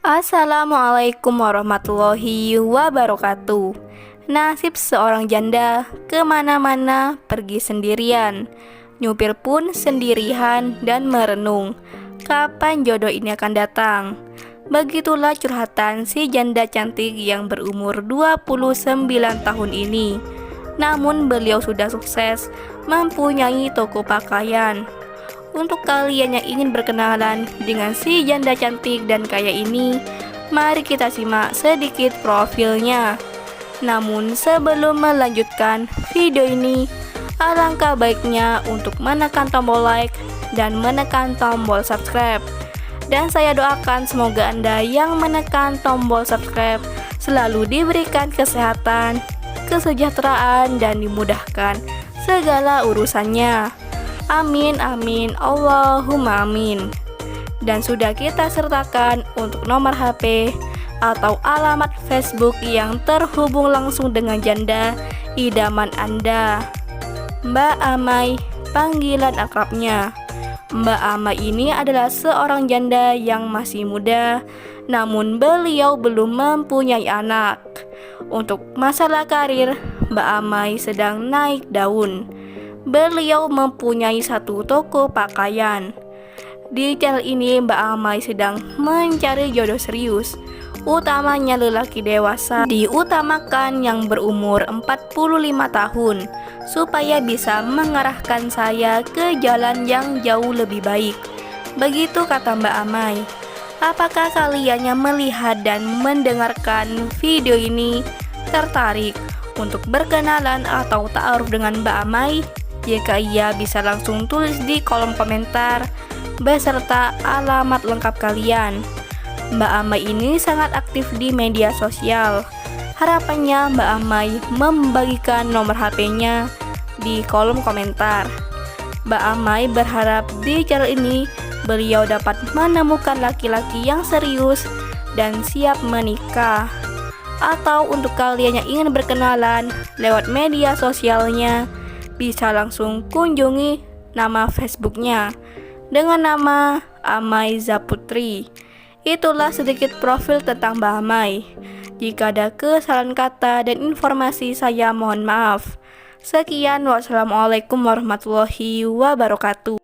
Assalamualaikum warahmatullahi wabarakatuh. Nasib seorang janda, kemana-mana pergi sendirian, nyupir pun sendirian dan merenung, kapan jodoh ini akan datang. Begitulah curhatan si janda cantik yang berumur 29 tahun ini. Namun beliau sudah sukses mempunyai toko pakaian. Untuk kalian yang ingin berkenalan dengan si janda cantik dan kaya ini, mari kita simak sedikit profilnya. Namun sebelum melanjutkan video ini, alangkah baiknya untuk menekan tombol like dan menekan tombol subscribe. Dan saya doakan semoga Anda yang menekan tombol subscribe selalu diberikan kesehatan, kesejahteraan, dan dimudahkan segala urusannya. Amin amin Allahumma amin. Dan sudah kita sertakan untuk nomor HP atau alamat Facebook yang terhubung langsung dengan janda idaman Anda, Mbak Amai, panggilan akrabnya. Mbak Amai ini adalah seorang janda yang masih muda, namun beliau belum mempunyai anak. Untuk masalah karir, Mbak Amai sedang naik daun. Beliau mempunyai satu toko pakaian. Di channel ini Mbak Amai sedang mencari jodoh serius, utamanya lelaki dewasa, diutamakan yang berumur 45 tahun, supaya bisa mengarahkan saya ke jalan yang jauh lebih baik. Begitu kata Mbak Amai. Apakah kalian yang melihat dan mendengarkan video ini tertarik untuk berkenalan atau ta'aruf dengan Mbak Amai? Jika iya, bisa langsung tulis di kolom komentar beserta alamat lengkap kalian. Mbak Amai ini sangat aktif di media sosial. Harapannya Mbak Amai membagikan nomor HP-nya di kolom komentar. Mbak Amai berharap di channel ini beliau dapat menemukan laki-laki yang serius dan siap menikah. Atau untuk kalian yang ingin berkenalan lewat media sosialnya, bisa langsung kunjungi nama Facebooknya dengan nama Amai Zaputri. Itulah sedikit profil tentang Mbak Amai. Jika ada kesalahan kata dan informasi, saya mohon maaf. Sekian, wassalamualaikum warahmatullahi wabarakatuh.